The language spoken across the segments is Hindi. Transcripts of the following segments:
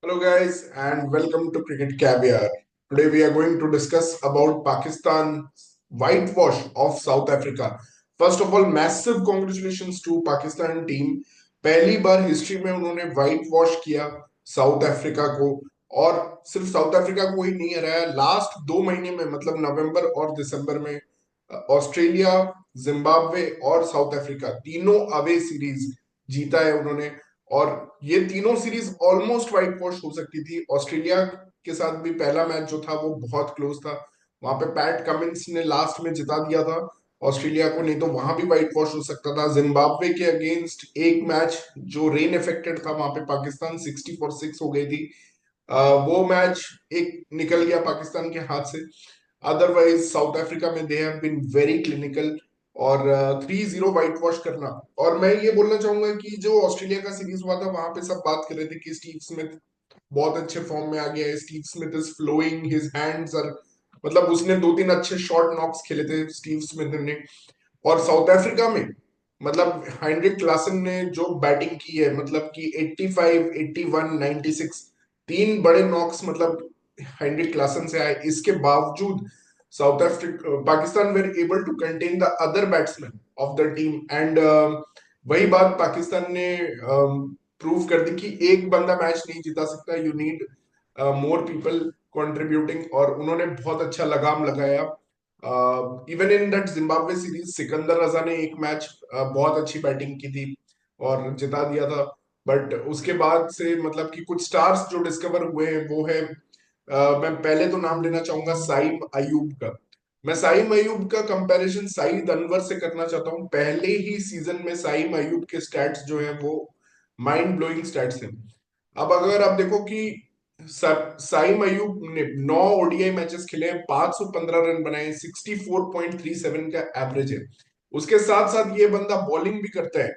Hello guys and welcome to Cricket Caviar. Today we are going to discuss about Pakistan's whitewash of South Africa. First of all, massive congratulations to Pakistan team. पहली बार हिस्ट्री में उन्होंने व्हाइट वॉश किया साउथ अफ्रीका को। और सिर्फ साउथ अफ्रीका को ही नहीं हराया, लास्ट 2 महीने में मतलब नवंबर और दिसंबर में ऑस्ट्रेलिया, जिम्बाब्वे और साउथ अफ्रीका तीनों अवे सीरीज जीता है उन्होंने। और ये तीनों सीरीज ऑलमोस्ट व्हाइट वॉश हो सकती थी। ऑस्ट्रेलिया के साथ भी पहला मैच जो था वो बहुत क्लोज था, वहां पे पैट कमिंस ने लास्ट में जिता दिया था ऑस्ट्रेलिया को, नहीं तो वहां भी व्हाइट वॉश हो सकता था। जिम्बाब्वे के अगेंस्ट एक मैच जो रेन इफेक्टेड था, वहां पे पाकिस्तान 60 for 6 हो गई थी। वो मैच एक निकल गया पाकिस्तान के हाथ से। अदरवाइज साउथ अफ्रीका में they have been very clinical. और 3-0 व्हाइट वॉश करना। और मैं ये बोलना चाहूंगा कि जो ऑस्ट्रेलिया का सीरीज हुआ था वहां पे सब बात कर रहे थे कि स्टीव स्मिथ बहुत अच्छे फॉर्म में आ गया है, Steve Smith is flowing, his hands are, मतलब उसने 2-3 अच्छे शॉर्ट नॉक्स खेले थे स्टीव स्मिथ ने। और साउथ अफ्रीका में मतलब हेनरिक क्लासन ने जो बैटिंग की है, मतलब कि 85, 81, 96 तीन बड़े नॉक्स मतलब हेनरिक क्लासन से आए। इसके बावजूद South Africa Pakistan were able to contain the other batsman of the team. And वही बात पाकिस्तान ने प्रूव कर दी कि एक बंदा मैच नहीं जिता सकता, you need more people contributing. और उन्होंने बहुत अच्छा लगाम लगाया। Even in that Zimbabwe series Sikandar Raza ने एक मैच बहुत अच्छी बैटिंग की थी और जिता दिया था। बट उसके बाद से मतलब कि कुछ स्टार्स जो डिस्कवर हुए हैं वो है, मैं पहले तो नाम लेना चाहूंगा साइम अयूब का। मैं साइम अयूब का कंपैरिजन साइद अनवर से करना चाहता हूँ। पहले ही सीजन में साइम अयूब के स्टैट्स जो है वो माइंड ब्लोइंग स्टैट्स हैं। अब अगर आप देखो कि साइम अयूब ने 9 ओडीआई मैचेस खेले हैं, 515 रन बनाए, 64.37 का एवरेज है। उसके साथ साथ ये बंदा बॉलिंग भी करता है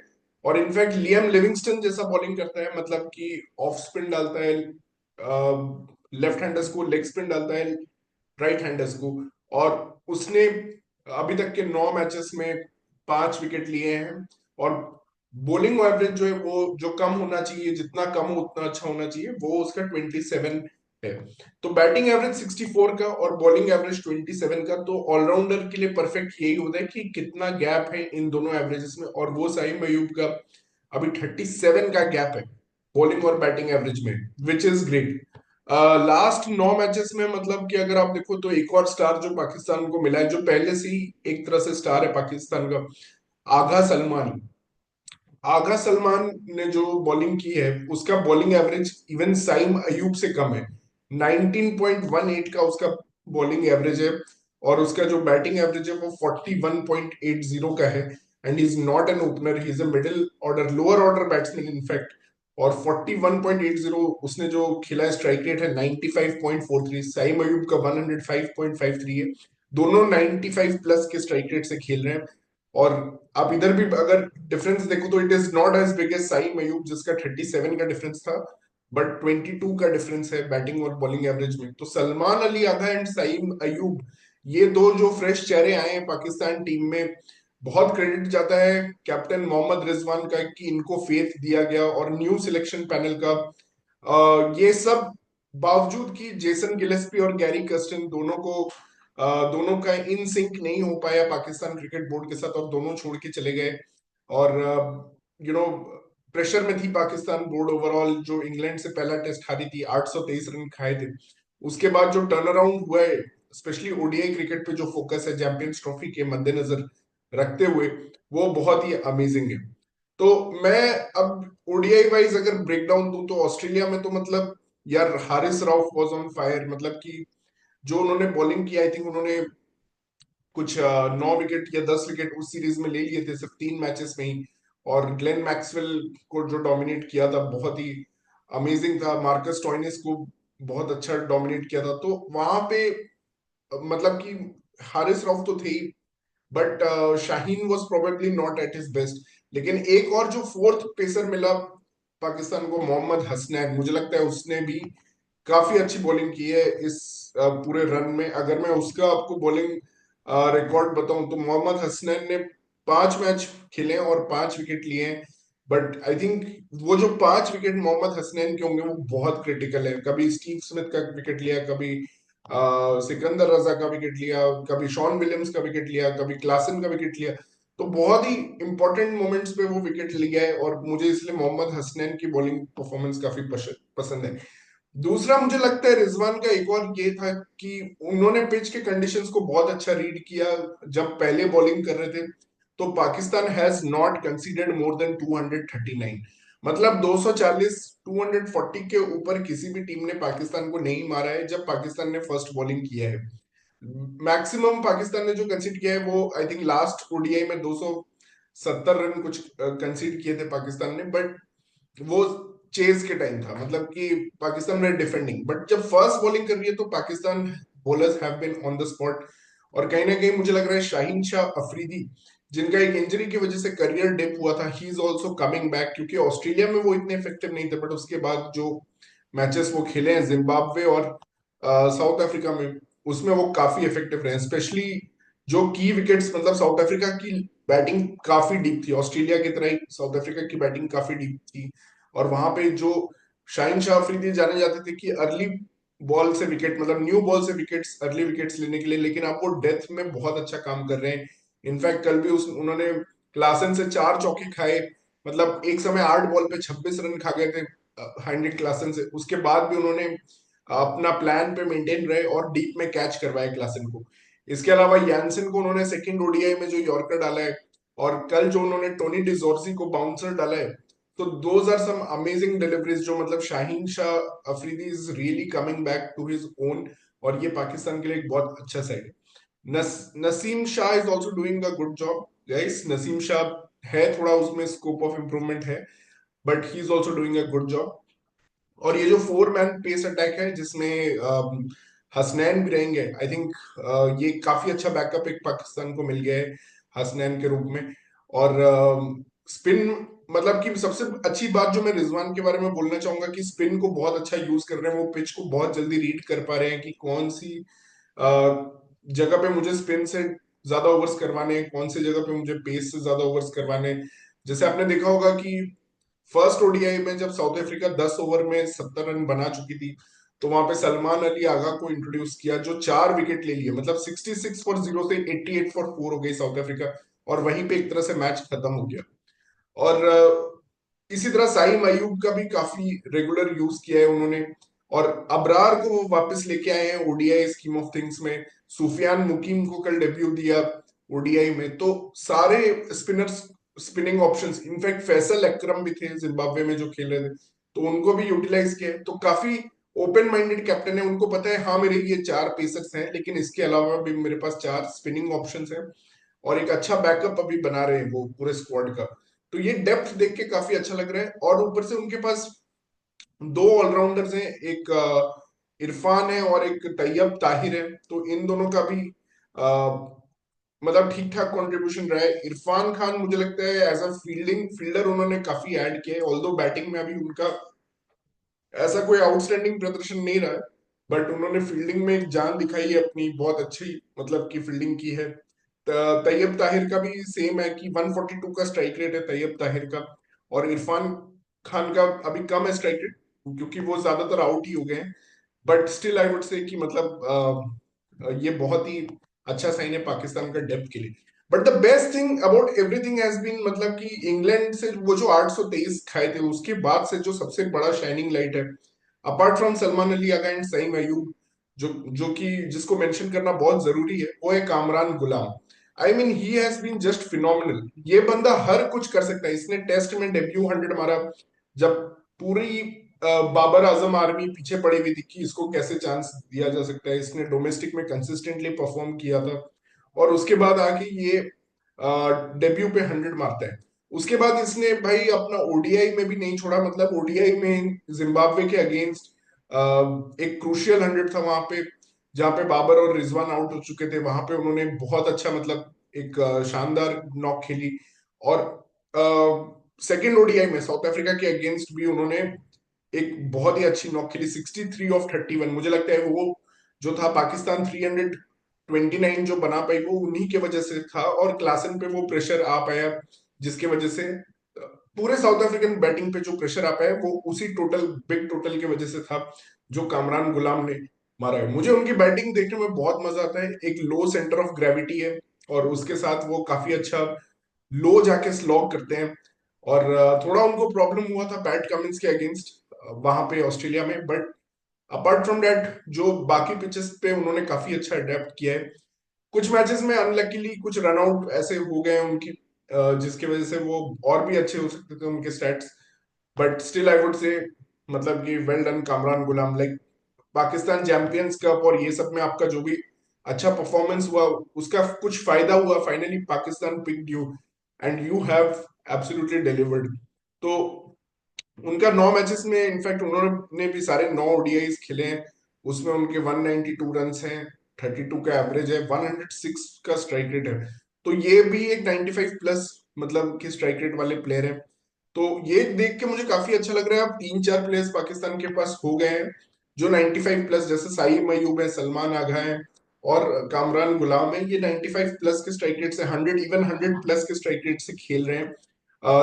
और इनफैक्ट लियम लिविंगस्टन जैसा बॉलिंग करता है, मतलब कि ऑफ स्पिन डालता है, लेफ्ट हैंडर्स को लेग स्पिन डालता है, राइट हैंडर्स को। और उसने अभी तक के 9 मैचेस में 5 विकेट लिए हैं। और बॉलिंग एवरेज जो है वो जो कम होना चाहिए, जितना कम हो उतना अच्छा होना चाहिए, वो उसका 27 है। तो बैटिंग एवरेज 64 का और बॉलिंग एवरेज 27 का, तो ऑलराउंडर के लिए परफेक्ट यही होता है कि कितना गैप है इन दोनों एवरेजेस में। और वो साइम अयूब का अभी 37 का गैप है बॉलिंग और बैटिंग एवरेज में, which is great. Last 9 matches में मतलब कि अगर आप देखो तो एक और स्टार जो पाकिस्तान को मिला है, जो पहले से ही एक तरह से स्टार है पाकिस्तान का, आगा सलमान। आगा सलमान ने जो बॉलिंग की है उसका bowling average even Saim Ayub से कम है। 19.18 का उसका बॉलिंग एवरेज है। और उसका जो बैटिंग एवरेज है वो 41.80 का है। And is not an opener, he is a middle order, lower order batsman in fact. और 41.80 उसने जो खेला है, स्ट्राइक रेट है 95.43, साइम अयूब का 105.53 है। दोनों 95 प्लस के स्ट्राइक रेट से खेल रहे हैं। और आप इधर भी अगर डिफरेंस देखो तो it is not as big as Saim Ayub जिसका 37 का डिफरेंस था, बट 22 का डिफरेंस है बैटिंग और बॉलिंग एवरेज में। तो सलमान अली आगा एंड साइम अयूब, ये दो जो फ्रेश चेहरे आए हैं पाकिस्तान टीम में, बहुत क्रेडिट जाता है कैप्टन मोहम्मद रिजवान का कि इनको फेथ दिया गया और न्यू सिलेक्शन पैनल का। ये सब बावजूद कि जेसन गिलेस्पी और गैरी कर्स्टन दोनों का इन सिंक नहीं हो पाया पाकिस्तान क्रिकेट बोर्ड के साथ, और दोनों छोड़ के चले गए। और यू नो प्रेशर में थी पाकिस्तान बोर्ड ओवरऑल, जो इंग्लैंड से पहला टेस्ट हारी थी, 823 रन खाए थे। उसके बाद जो टर्न अराउंड हुआ है, स्पेशली ओडीआई क्रिकेट पे जो फोकस है चैंपियंस ट्रॉफी के मद्देनजर रखते हुए, वो बहुत ही अमेजिंग है। तो मैं अब ओडीआई वाइज अगर ब्रेक डाउन दूं तो ऑस्ट्रेलिया में तो मतलब यार Haris Rauf was on fire. मतलब कि जो उन्होंने बॉलिंग की, आई थिंक उन्होंने कुछ 9 विकेट या 10 विकेट उस सीरीज में ले लिए थे सिर्फ 3 मैचेस में ही। और ग्लेन मैक्सवेल को जो डोमिनेट किया था बहुत ही अमेजिंग था, मार्कस टॉइनिस को बहुत अच्छा डोमिनेट किया था। तो वहां पे मतलब कि हारिस रऊफ तो थे ही, but Shaheen was probably not at his best. लेकिन एक और जो फोर्थ पेसर मिला पाकिस्तान को, मोहम्मद हसनैन, मुझे लगता है उसने भी काफी अच्छी बॉलिंग की है इस पूरे रन में। अगर मैं उसका आपको बॉलिंग रिकॉर्ड बताऊं तो मोहम्मद हसनैन ने 5 मैच खेले हैं और 5 विकेट लिए हैं। बट आई थिंक वो जो 5 विकेट मोहम्मद हसनैन के होंगे वो बहुत क्रिटिकल है। कभी स्टीव स्मिथ का विकेट लिया, कभी सिकंदर रजा का विकेट लिया, कभी शॉन विलियम्स का विकेट लिया, कभी क्लासन का विकेट लिया। तो बहुत ही इंपॉर्टेंट मोमेंट्स पे वो विकेट लिया है, और मुझे इसलिए मोहम्मद हसनैन की बॉलिंग परफॉर्मेंस काफी पसंद है। दूसरा मुझे लगता है रिजवान का एक और ये था कि उन्होंने पिच के कंडीशंस को बहुत अच्छा रीड किया। जब पहले बॉलिंग कर रहे थे तो Pakistan has not considered more than 239, मतलब 240 240 के ऊपर किसी भी टीम ने पाकिस्तान को नहीं मारा है जब पाकिस्तान ने फर्स्ट बॉलिंग किया है। मैक्सिमम पाकिस्तान ने जो कंसीड किया है वो आई थिंक लास्ट ओडीआई में 270 रन कुछ कंसीड किए थे पाकिस्तान ने, बट वो चेज के टाइम था, मतलब कि पाकिस्तान में डिफेंडिंग। बट जब फर्स्ट बॉलिंग कर रही है तो Pakistan bowlers have been on the spot. और कहीं ना कहीं मुझे लग रहा है शाहीन शाह अफरीदी, जिनका एक इंजरी की वजह से करियर डिप हुआ था, he is also coming back, क्योंकि ऑस्ट्रेलिया में वो इतने इफेक्टिव नहीं थे, बट उसके बाद जो मैचेस वो खेले हैं जिम्बाब्वे और साउथ अफ्रीका में, उसमें वो काफी इफेक्टिव रहे, स्पेशली जो की विकेट्स। मतलब साउथ अफ्रीका की बैटिंग काफी डीप थी, ऑस्ट्रेलिया की तरह ही साउथ अफ्रीका की बैटिंग काफी डीप थी। और वहां पे जो शाहीन शाह अफरीदी जाने जाते थे कि अर्ली बॉल से विकेट, मतलब न्यू बॉल से विकेट्स, अर्ली विकेट्स लेने के लिए, लेकिन अब वो डेथ में बहुत अच्छा काम कर रहे हैं। इनफैक्ट कल भी उन्होंने क्लासन से 4 चौके खाए, मतलब एक समय 8 बॉल पे 26 रन खा गए थे हेनरिक क्लासन से। उसके बाद भी उन्होंने अपना प्लान पे मेंटेन रहे और डीप में कैच करवाया क्लासन को। इसके अलावा यानसन को उन्होंने सेकंड ओडीआई में जो यॉर्कर डाला है, और कल जो उन्होंने टोनी डिजोर्सी को बाउंसर डाला है, तो those are some amazing deliveries, जो मतलब Shaheen Shah Afridi is really coming back to his own. और ये पाकिस्तान के लिए एक बहुत अच्छा साइड है। Naseem Shah is also doing a good job guys. Naseem Shah है, थोड़ा उसमें स्कोप ऑफ इम्प्रूवमेंट है, but he is also doing a good job. और ये जो 4 मैन पेस अटैक है जिसमें हसनैन भी रहेंगे, आई थिंक ये काफी अच्छा बैकअप एक पाकिस्तान को मिल गया है हसनैन के रूप में। और स्पिन, मतलब कि सबसे अच्छी बात जो मैं रिजवान के बारे में बोलना चाहूंगा कि स्पिन को बहुत अच्छा यूज कर रहे हैं। वो पिच को बहुत जल्दी रीड कर पा रहे हैं कि कौन सी जगह पे मुझे स्पिन से ज्यादा ओवर्स करवाने हैं, कौन सी जगह पे मुझे पेस से ज्यादा ओवर्स करवाने हैं। जैसे आपने देखा होगा कि फर्स्ट ओडीआई में जब साउथ अफ्रीका 10 ओवर में 70 रन बना चुकी थी, तो वहां पे सलमान अली आगा को इंट्रोड्यूस किया, जो 4 विकेट ले लिए, मतलब 66 फॉर 0 से 88 फॉर 4 हो गई साउथ अफ्रीका, और वहीं पे एक तरह से मैच खत्म हो गया। और इसी तरह साइम अयूब का भी काफी रेगुलर यूज किया है उन्होंने। और अबरार को वो वापस लेके आए हैं ओडीआई स्कीम ऑफ थिंग्स में। सुफियान मुकीम को कल डेब्यू दिया ओडीआई में। तो सारे spinners, spinning options, in fact Faisal Akram भी थे जिम्बाब्वे में जो खेल रहे थे, तो उनको भी यूटिलाइज किया है। तो काफी ओपन माइंडेड कैप्टन है, उनको पता है हाँ मेरे ये 4 पेसर्स हैं, लेकिन इसके अलावा भी मेरे पास 4 स्पिनिंग ऑप्शंस हैं, और एक अच्छा बैकअप अभी बना रहे हैं वो पूरे स्क्वाड का। तो ये डेप्थ देख के काफी अच्छा लग रहा है। और ऊपर से उनके पास 2 ऑलराउंडर्स हैं, एक इरफान है और एक तैयब ताहिर है। तो इन दोनों का भी मतलब ठीक ठाक कंट्रीब्यूशन रहा है। इरफान खान मुझे लगता है एज अ फील्डर उन्होंने काफी ऐड किया है, ऑल्दो बैटिंग में अभी उनका ऐसा कोई आउटस्टैंडिंग प्रदर्शन नहीं रहा है, बट उन्होंने फील्डिंग में एक जान दिखाई है अपनी, बहुत अच्छी मतलब की फील्डिंग की है। तैयब ताहिर का भी सेम है कि 142 का स्ट्राइक रेट है तैयब ताहिर का, और इरफान खान का अभी कम है स्ट्राइक रेट, क्योंकि वो ज्यादातर आउट ही हो गए हैं। But still I would say कि मतलब ये बहुत ही अच्छा साइन है पाकिस्तान का डेप्थ के लिए। But the best thing about everything has been, मतलब कि इंग्लैंड से वो जो 823 खाए थे उसके बाद से जो सबसे बड़ा शाइनिंग लाइट है, apart from Salman Ali Agha and Saim Ayub, जो कि जिसको मेंशन करना बहुत जरूरी है, वो है Kamran Ghulam. I mean he has been just phenomenal. ये बंदा हर कुछ कर सकता है। इसने टेस्ट में डेब्यू 100 मारा, जब पूरी बाबर आजम आर्मी पीछे पड़ी हुई थी कि इसको कैसे चांस दिया जा सकता है। इसने डोमेस्टिक में कंसिस्टेंटली परफॉर्म किया था, और उसके बाद आके ये डेब्यू पे 100 मारता है। उसके बाद इसने भाई अपना ओडीआई में भी नहीं छोड़ा, मतलब ओडीआई में जिम्बाब्वे के अगेंस्ट एक क्रूशियल 100 था वहां पे, जहां पे बाबर और रिजवान आउट हो चुके थे। वहां पे उन्होंने बहुत अच्छा, मतलब एक शानदार नॉक खेली। और सेकेंड ओडीआई में साउथ अफ्रीका के अगेंस्ट भी उन्होंने एक बहुत ही अच्छी नॉक खेली, 63 ऑफ 31। मुझे लगता है वो जो था पाकिस्तान 329 जो बना पाई वो उन्हीं के वजह से था, और क्लासन पे वो प्रेशर आ पाया, जिसके वजह से पूरे साउथ अफ्रीकन बैटिंग पे जो प्रेशर आता है वो उसी टोटल बिग टोटल की वजह से था जो कामरान गुलाम ने मारा है। मुझे उनकी बैटिंग देखने में बहुत मजा आता है। एक लो सेंटर ऑफ ग्रेविटी है और उसके साथ वो काफी अच्छा लो जाके स्लॉग करते हैं। और थोड़ा उनको प्रॉब्लम हुआ था पैट कमिंस के अगेंस्ट वहां पे ऑस्ट्रेलिया में, बट अपार्ट फ्रॉम दैट जो बाकी पिचेस पे उन्होंने काफी अच्छा अडेप्ट किया है। कुछ मैचेस में अनलकीली कुछ रनआउट ऐसे हो गए हैं उनकी, जिसकी वजह से वो और भी अच्छे हो सकते थे उनके stats. But still I would say मतलब कि वेल डन कामरान गुलाम। लाइक पाकिस्तान चैंपियंस कप और ये सब में आपका जो भी अच्छा परफॉर्मेंस हुआ उसका कुछ फायदा हुआ। Finally Pakistan picked you and you have absolutely delivered. तो उनका 9 मैचेस में इनफैक्ट उन्होंने भी सारे 9 ओडीआईस खेले हैं। उसमें उनके 192 रन हैं, 32 का एवरेज है, 106 का स्ट्राइक रेट है। तो ये भी एक 95 प्लस मतलब कि स्ट्राइक रेट वाले प्लेयर हैं। तो ये देख के मुझे काफी अच्छा लग रहा है। अब 3-4 प्लेयर्स पाकिस्तान के पास हो गए हैं जो 95 प्लस, जैसे साइम अयूब है, सलमान आगा है और कामरान गुलाम है। ये 95 प्लस के स्ट्राइक रेट से 100 इवन 100 प्लस के स्ट्राइक रेट से खेल रहे हैं।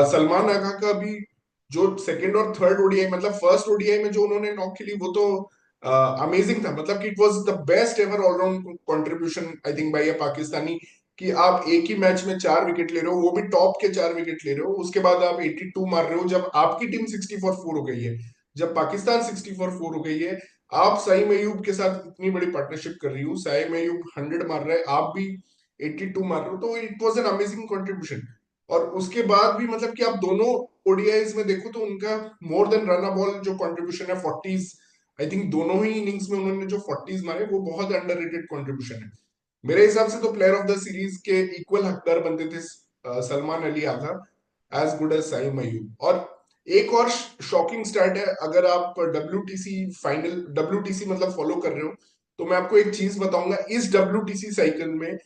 सलमान आगा का भी जो सेकंड और थर्ड ओडीआई मतलब फर्स्ट ओडीआई में जो उन्होंने नॉक खेली वो तो अमेजिंग था। मतलब कि it was the best ever allround contribution I think by a Pakistani. कि आप एक ही मैच में 4 विकेट ले रहे हो, वो भी टॉप के 4 विकेट ले रहे हो, उसके बाद आप 82 मार रहे हो जब आपकी टीम 64 4 हो गई है, जब पाकिस्तान 64 4 हो गई है। आप साइम अयूब के साथ इतनी बड़ी पार्टनरशिप कर रही हो, साइम अयूब 100 मार रहा है, आप भी 82 मार रहे हो, तो it was an amazing contribution. और उसके बाद भी मतलब कि आप दोनों ओडीआईज में देखो तो उनका मोर देन रन बॉल जो कंट्रीब्यूशन है 40s, आई थिंक दोनों ही इनिंग्स में उन्होंने जो 40s मारे वो बहुत अंडररेटेड कंट्रीब्यूशन है। मेरे हिसाब से तो प्लेयर ऑफ द सीरीज के इक्वल हकदार बनते थे Salman Ali Agha as good as Saim Ayub. और एक और शॉकिंग स्टार्ट है, अगर आप डब्ल्यूटीसी मतलब फॉलो कर रहे हो तो मैं आपको एक चीज बताऊंगा। इस डब्ल्यूटीसी साइकिल में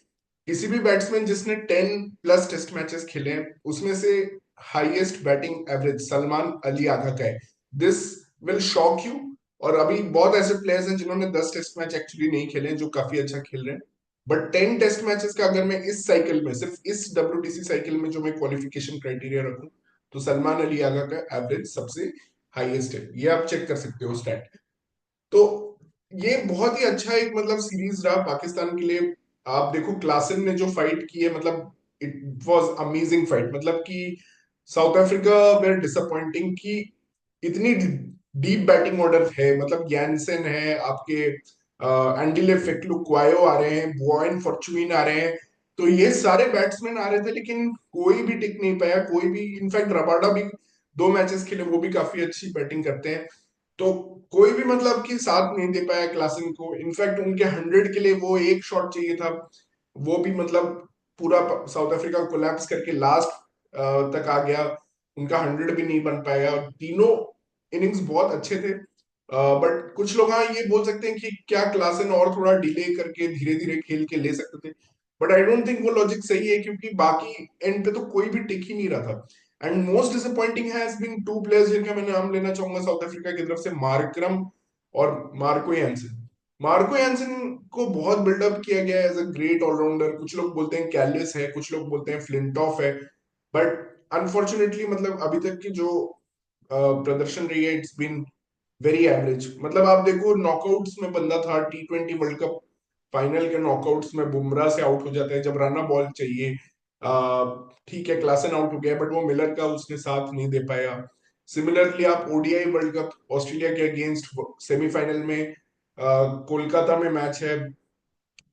किसी भी बैट्समैन जिसने 10 प्लस टेस्ट मैचेस खेले हैं उसमें से highest batting average Salman Ali Agha का है। This will shock you. और अभी बहुत ऐसे प्लेयर्स हैं जिन्होंने 10 टेस्ट मैच एक्चुअली नहीं खेले हैं जो काफी अच्छा खेल रहे हैं। बट 10 टेस्ट मैचेस का अगर मैं इस साइकिल में सिर्फ इस डब्ल्यूटीसी साइकिल में जो मैं क्वालिफिकेशन क्राइटेरिया रखूं तो सलमान अली आगा का एवरेज सबसे हाईएस्ट है। ये आप चेक कर सकते हो स्टैट। तो ये बहुत ही अच्छा एक मतलब सीरीज रहा पाकिस्तान के लिए। आप देखो क्लासन ने जो फाइट की है, मतलब इट वाज अमेजिंग फाइट। मतलब कि साउथ अफ्रीका वेर डिसअपॉइंटिंग कि इतनी डीप बैटिंग ऑर्डर है। मतलब यैनसन है आपके, एंडिले फिक्लुक्वायो आ रहे हैं, बॉयन फॉर्चून आ रहे हैं। तो ये सारे बैट्समैन आ रहे थे लेकिन कोई भी टिक नहीं पाया, कोई भी। इनफैक्ट रबाडा भी 2 मैचेस खेले, वो भी काफी अच्छी बैटिंग करते हैं। तो कोई भी मतलब कि साथ नहीं दे पाया क्लासन को। इनफैक्ट उनके 100 के लिए वो एक शॉट चाहिए था, वो भी मतलब पूरा साउथ अफ्रीका कोलैप्स करके लास्ट तक आ गया, उनका 100 भी नहीं बन पाया। तीनों इनिंग्स बहुत अच्छे थे। बट कुछ लोग हाँ ये बोल सकते हैं कि क्या क्लासन और थोड़ा डिले करके धीरे धीरे खेल के ले सकते थे। बट आई डोंट थिंक वो लॉजिक सही है क्योंकि बाकी एंड पे तो कोई भी टिक ही नहीं रहा था। And most disappointing has been 2 players जिनका मैं नाम लेना चाहूंगा साउथ अफ्रीका की तरफ से, मार्करम और मार्को यानसन। मार्को यानसन को बहुत बिल्डअप किया गया एज अ ग्रेट ऑलराउंडर। कुछ लोग बोलते हैं कैलिस है, कुछ लोग बोलते हैं फ्लिंटॉफ है। बट अनफॉर्चुनेटली मतलब अभी तक की जो प्रदर्शन रही है इट्स बीन वेरी एवरेज। मतलब आप देखो नॉकआउट्स में बंदा था, T20 वर्ल्ड कप फाइनल के नॉकआउट्स में बुमराह से आउट हो जाता है जब रन बॉल चाहिए। ठीक है क्लासन आउट हो गया बट वो मिलर का उसने साथ नहीं दे पाया। सिमिलरली आप ओडीआई वर्ल्ड कप ऑस्ट्रेलिया के अगेंस्ट सेमीफाइनल में कोलकाता में मैच है,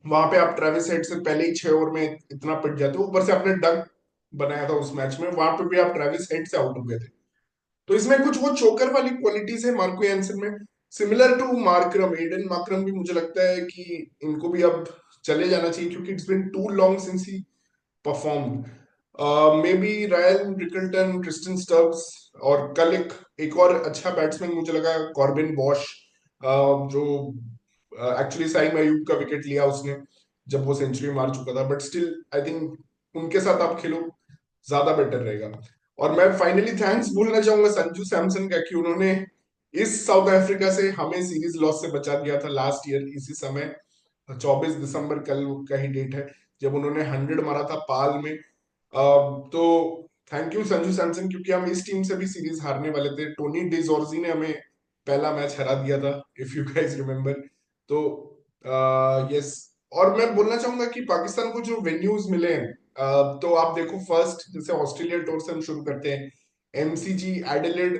वहां पे आप ट्रेविस हेड से पहले ही 6 ओवर में इतना पिट जाते हो, ऊपर से आपने डक बनाया था उस मैच में, वहां पे भी आप ट्रेविस हेड से आउट हो गए थे। तो इसमें कुछ वो चोकर वाली क्वालिटीज है मार्को यानसन में। Similar to Markram, Aiden Markram भी मुझे लगता है कि इनको भी अब चले जाना चाहिए क्योंकि it's been too long since he performed. Maybe Ryan Rickelton, Tristan Stubbs, और कल एक और अच्छा बैट्समैन मुझे लगा कॉर्बिन बॉश, जो एक्चुअली साइम अयूब का विकेट लिया उसने जब वो सेंचुरी मार चुका था। बट स्टिल आई थिंक उनके साथ आप खेलो ज्यादा बेटर रहेगा। और मैं फाइनली थैंक्स बोलना चाहूंगा संजू सैमसन का कि उन्होंने इस साउथ अफ्रीका से हमें सीरीज लॉस से बचा दिया था लास्ट ईयर इसी समय। 24 दिसंबर कल का ही डेट है जब उन्होंने 100 मारा था पाल में। तो थैंक यू संजू सैमसन, क्योंकि हम इस टीम से भी सीरीज हारने वाले थे। टोनी डिजोर्जी ने हमें पहला मैच हरा दिया था, इफ यू गाइस रिमेम्बर। तो यस। और मैं बोलना चाहूंगा कि पाकिस्तान को जो वेन्यूज मिले हैं, तो आप देखो, फर्स्ट जैसे ऑस्ट्रेलिया टूर से हम शुरू करते हैं, एमसीजी, एडिलेड,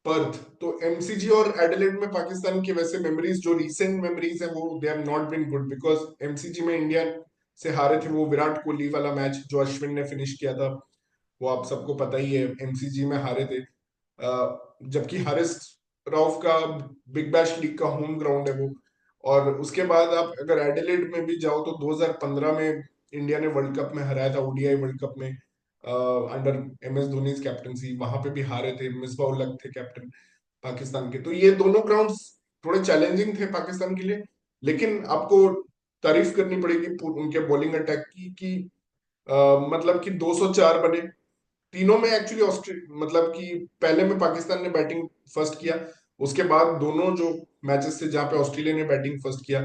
पर्थ। तो एमसीजी और एडिलेड में पाकिस्तान की वैसे मेमोरीज, जो रीसेंट मेमोरीज है, वो they have not been good, because MCG में इंडिया से हारे थे। वो विराट कोहली वाला मैच जो अश्विन ने फिनिश किया था, वो आप सबको पता ही है, एमसीजी में हारे थे। जबकि हारिस रऊफ का बिग बैश लीग का होम ग्राउंड है वो। और उसके बाद आप अगर एडिलेड में भी जाओ तो 2015 में इंडिया ने वर्ल्ड कप में हराया था, ओडीआई वर्ल्ड कप में, अंडर एमएस धोनी कैप्टनसी। वहां पे भी हारे थे, मिसबा उल हक थे कैप्टन पाकिस्तान के। तो ये दोनों ग्राउंड्स थोड़े चैलेंजिंग थे पाकिस्तान के लिए। लेकिन आपको तारीफ करनी पड़ेगी उनके बॉलिंग अटैक की, कि मतलब कि 204 बने तीनों में। एक्चुअली मतलब कि पहले में पाकिस्तान ने बैटिंग फर्स्ट किया, उसके बाद दोनों जो मैचेस थे जहां पे ऑस्ट्रेलिया ने बैटिंग फर्स्ट किया,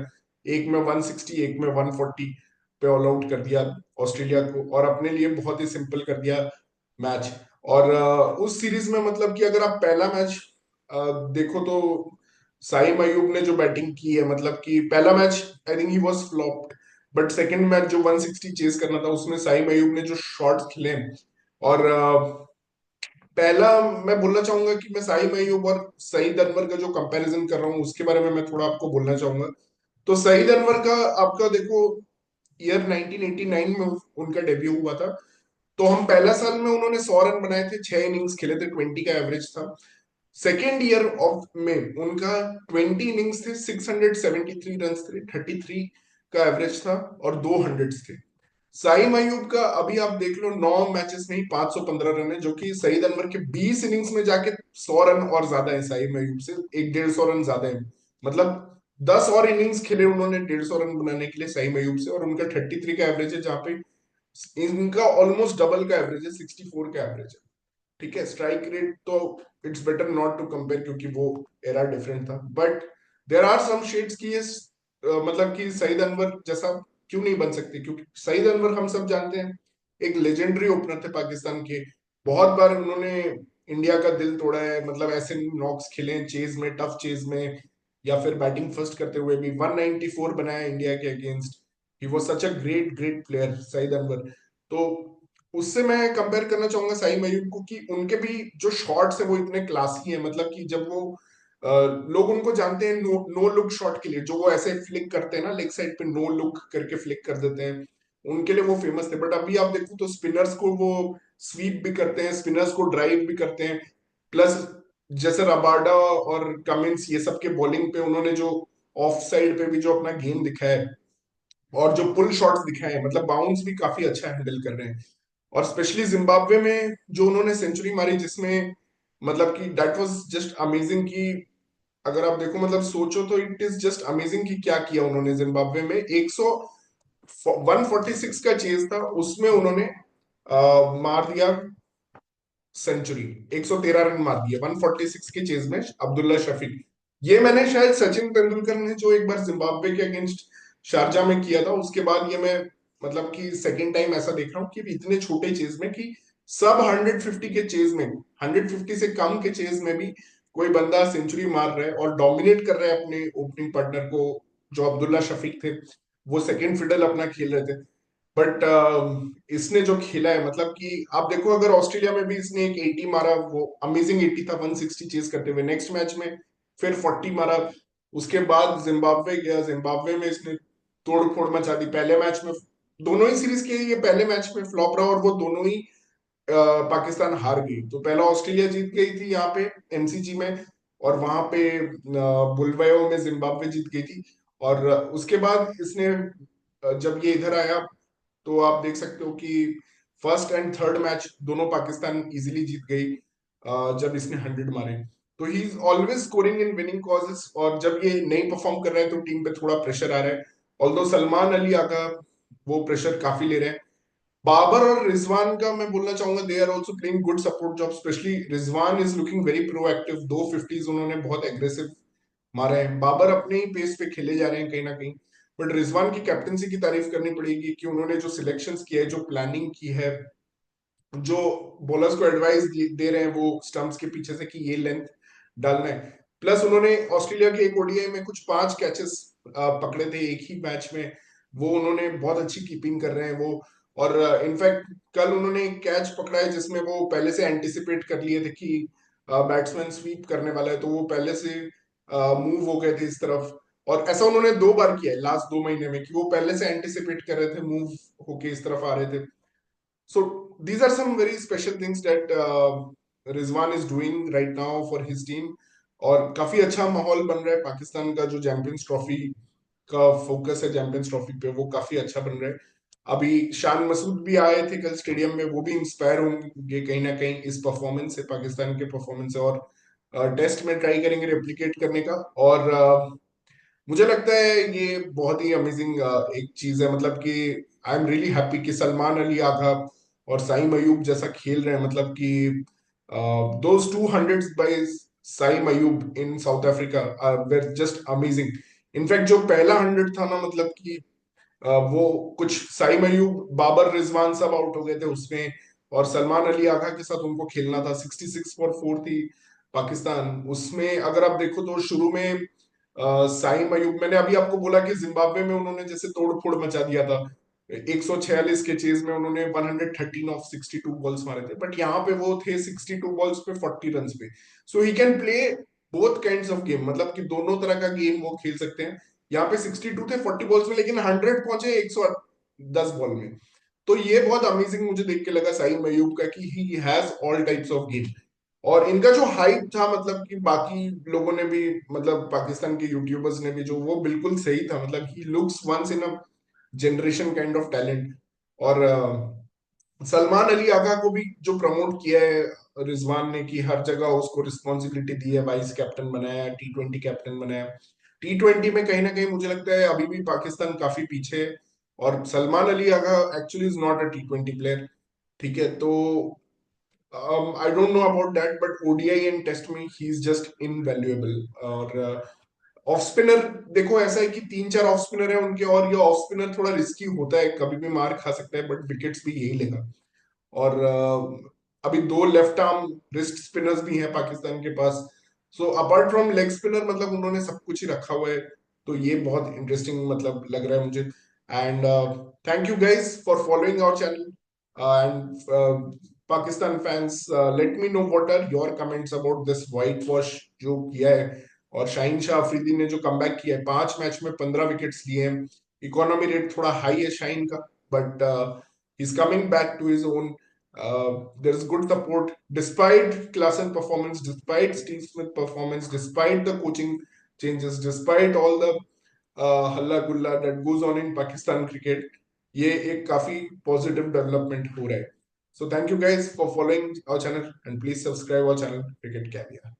एक में 160, एक में 140 पे ऑल आउट कर दिया ऑस्ट्रेलिया को, और अपने लिए बहुत ही सिंपल कर दिया मैच। और उस सीरीज में मतलब कि अगर आप पहला मैच देखो तो साइम अयूब ने जो बैटिंग की है, मतलब कि पहला match I think he was flopped, but second match जो 160 चेज करना था, उसमें साइम अयूब ने जो शॉट्स खेले हैं। और पहला मैं बोलना चाहूंगा कि मैं साइम अयूब और सईद अनवर का जो कंपैरिजन कर रहा हूँ, उसके बारे में मैं थोड़ा आपको बोलना चाहूंगा। तो सईद अनवर का आपका देखो, ईयर 1989 में उनका डेब्यू हुआ था। तो हम पहला साल में उन्होंने 100 रन बनाए थे, 6 इनिंग्स खेले थे, 20 का एवरेज था। सेकेंड ईयर ऑफ में उनका 20 इनिंग्स थे, 673 रन थे, 33 का एवरेज था, और 2 हंड्रेड्स थे। साइम अयूब का अभी आप देख लो, 9 मैचेस में ही 515 रन है, जो कि सईद अनवर के 20 इनिंग्स में जाके 100 रन और ज्यादा है साइम अयूब से, एक 150 रन ज्यादा है। मतलब 10 और इनिंग्स खेले उन्होंने 150 रन बनाने के लिए साइम अयूब से, और उनका 33 का एवरेज है, जहाँ पे इनका ऑलमोस्ट डबल का एवरेज है, 64 का एवरेज है। ठीक है, स्ट्राइक रेट तो it's better not to compare, क्योंकि वो एरा डिफरेंट था। But there are some shades की ये मतलब कि सईद अनवर जैसा क्यों नहीं बन सकते, क्योंकि सईद अनवर हम सब जानते हैं एक लेजेंडरी ओपनर थे पाकिस्तान के। बहुत बार उन्होंने इंडिया का दिल तोड़ा है, मतलब ऐसे नॉक्स खेले हैं चेज में, टफ चेज में, या फिर बैटिंग फर्स्ट करते हुए भी 194 बनाया इंडिया के अगेंस्ट। He was such a great great player Saeed Anwar. तो उससे मैं कंपेयर करना चाहूंगा साई मयूर को, कि उनके भी जो शॉट्स है वो इतने क्लासी हैं। मतलब कि जब वो लोग उनको जानते हैं नो लुक शॉट के लिए, जो वो ऐसे फ्लिक करते हैं ना, लेग साइड पे नो लुक करके फ्लिक कर देते हैं, उनके लिए वो फेमस थे। बट अभी आप देखो तो स्पिनर्स को वो स्वीप भी करते हैं, स्पिनर्स को ड्राइव भी करते हैं। प्लस जैसे रबाडा और कमिंस, ये सब के बॉलिंग पे उन्होंने जो ऑफ साइड पे भी जो अपना गेम दिखाया है, और जो पुल शॉट्स दिखाए हैं, मतलब बाउंस भी काफी अच्छा हैंडल कर रहे हैं। और स्पेशली जिम्बाब्वे में जो उन्होंने सेंचुरी मारी, जिसमें मतलब कि दैट वाज जस्ट अमेजिंग। कि अगर आप देखो, मतलब सोचो तो इट इज जस्ट अमेजिंग कि क्या किया उन्होंने जिम्बाब्वे में। 100 146 का चेज था, उसमें उन्होंने मार दिया सेंचुरी, 113 रन मार दिए 146 के चेज में, अब्दुल्ला शफीक। ये मैंने शायद सचिन तेंदुलकर ने जो एक बार जिम्बाब्वे के अगेंस्ट शारजा में किया था, उसके बाद ये मैं मतलब कि सेकेंड टाइम ऐसा देख रहा हूँ कि इतने छोटे चेज में, कि सब 150 के चेज में, 150 से कम के चेज में भी कोई बंदा सेंचुरी मार रहा है और डोमिनेट कर रहा है अपने ओपनिंग पार्टनर को, जो अब्दुल्ला शफीक थे। वो सेकेंड फिडल अपना खेल रहे थे। बट इसने जो खेला है, मतलब कि आप देखो, अगर ऑस्ट्रेलिया में भी इसने एक 80 मारा, वो अमेजिंग 80 था 160 चेज करते हुए, नेक्स्ट मैच में फिर 40 मारा। उसके बाद जिम्बाब्वे गया, जिम्बाब्वे में इसने तोड़ फोड़ मचा दी। पहले मैच में, दोनों ही सीरीज के ये पहले मैच में फ्लॉप रहा, और वो दोनों ही पाकिस्तान हार गई। तो पहला ऑस्ट्रेलिया जीत गई थी यहाँ पे एमसीजी में, और वहां पे बुलवायो में जिम्बाब्वे जीत गई थी। और उसके बाद इसने जब ये इधर आया, तो आप देख सकते हो कि फर्स्ट एंड थर्ड मैच दोनों पाकिस्तान इजीली जीत गई, जब इसने 100 मारे। तो he is always scoring in winning causes, और जब ये नहीं परफॉर्म कर रहा है तो टीम पे थोड़ा प्रेशर आ रहा है। ऑल्दो सलमान अली आगा वो प्रेशर काफी ले रहे हैं। बाबर और रिजवान का मैं बोलना चाहूंगा, they are also playing good support job. Specially Rizwan is looking very proactive, 250s उन्होंने बहुत एग्रेसिव मारे हैं। बाबर अपने ही पेस पे खेले जा रहे हैं कहीं ना कहीं। बट रिजवान की कैप्टनसी की तारीफ करनी पड़ेगी, कि उन्होंने जो सिलेक्शंस किया है, जो प्लानिंग की है, जो बॉलर्स को एडवाइस दे रहे हैं वो स्टंप्स के पीछे से कि ये लेंथ डालना है। प्लस उन्होंने ऑस्ट्रेलिया के एक ओडीआई में कुछ 5 कैचेस पकड़े थे एक ही मैच में, वो उन्होंने बहुत अच्छी कीपिंग कर रहे हैं वो। और इनफैक्ट कल उन्होंने एक कैच पकड़ा है जिसमें वो पहले से एंटिसिपेट कर लिए थे कि बैट्समैन स्वीप करने वाला है, तो वो पहले से मूव हो गए थे इस तरफ। और ऐसा उन्होंने 2 बार किया है लास्ट 2 महीने में कि वो पहले से एंटिसिपेट कर रहे थे, मूव होके इस तरफ आ रहे थे। So these are some very special things that Rizwan is doing right now for his team. और काफी अच्छा माहौल बन रहा है पाकिस्तान का, जो चैंपियंस ट्रॉफी का फोकस है चैंपियंस ट्रॉफी पे, वो काफी अच्छा बन रहा है। अभी शान मसूद भी आए थे कल स्टेडियम में, वो भी इंस्पायर होंगे कहीं ना कहीं इस परफॉर्मेंस से, पाकिस्तान के परफॉर्मेंस से, और टेस्ट में ट्राई करेंगे रेप्लिकेट करने का। और मुझे लगता है ये बहुत ही अमेजिंग एक चीज है, मतलब कि आई एम रियली हैप्पी कि सलमान अली आगा और साइम अयूब जैसा खेल रहे हैं, मतलब कि those 200s by Saim Ayub in South Africa were just amazing. In fact जो पहला 100 था ना, मतलब कि वो कुछ साइम अयूब बाबर रिजवान सब आउट हो गए थे उसमें, और सलमान अली आगा के साथ उनको खेलना था। 66 फॉर 4 थी पाकिस्तान उसमें। अगर आप देखो तो शुरू में साइम अयूब, मैंने अभी आपको बोला कि जिम्बाब्वे में उन्होंने जैसे तोड़ फोड़ मचा दिया था, 146 के चेज में उन्होंने 113 ऑफ 62 बॉल्स मारे थे, बट यहाँ पे वो थे 62 बॉल्स पे 40 रन पे। So he can play both kinds of game, मतलब कि दोनों तरह का गेम वो खेल सकते हैं। यहाँ पे 62 थे 40 बॉल्स में, लेकिन 100 पहुंचे 110 बॉल में। तो ये बहुत अमेजिंग मुझे देख के लगा साइम अयूब का कि he has all types of game. और इनका जो हाइप था, मतलब कि बाकी लोगों ने भी, मतलब पाकिस्तान के यूट्यूबर्स ने भी, जो वो बिल्कुल सही था, मतलब ही looks once in a generation kind of talent. और सलमान अली आगा को भी जो प्रमोट किया है रिजवान ने, कि हर जगह उसको रिस्पॉन्सिबिलिटी दी है, वाइस कैप्टन बनाया, T20 कैप्टन बनाया। T20 में कहीं ना कहीं मुझे लगता है अभी भी पाकिस्तान काफी पीछे है, और Salman Ali Agha actually is not a T20 player. ठीक है, तो I don't know about that, but ODI and test में ही इज जस्ट इनवैल्यूएबल। और ऑफ स्पिनर देखो, ऐसा है कि 3-4 ऑफ स्पिनर है उनके, और ये ऑफ स्पिनर थोड़ा रिस्की होता है, कभी भी मार खा सकता है, बट विकेट्स भी यही लेगा। और अभी 2 लेफ्ट आर्म रिस्ट स्पिनर्स भी हैं पाकिस्तान के पास। So apart from leg spinner, मतलब उन्होंने सब कुछ ही रखा हुआ है। तो ये बहुत इंटरेस्टिंग मतलब लग रहा है मुझे। And thank you guys for following our channel. And Pakistan fans, let me know what are your comments about this whitewash जो किया है। और शाहीन शाह अफरीदी ने जो कमबैक किया है, 5 मैच में 15 विकेट्स लिए हैं। इकोनॉमी रेट थोड़ा हाई है शाहीन का, but he's coming back to his own. There is good support despite Klassen performance, despite Steve Smith performance, despite the coaching changes, despite all the halla gulla that goes on in Pakistan cricket. ये एक काफी पॉजिटिव डेवलपमेंट हो रहा है। So thank you guys for following our channel, and please subscribe our channel Cricket Caviar.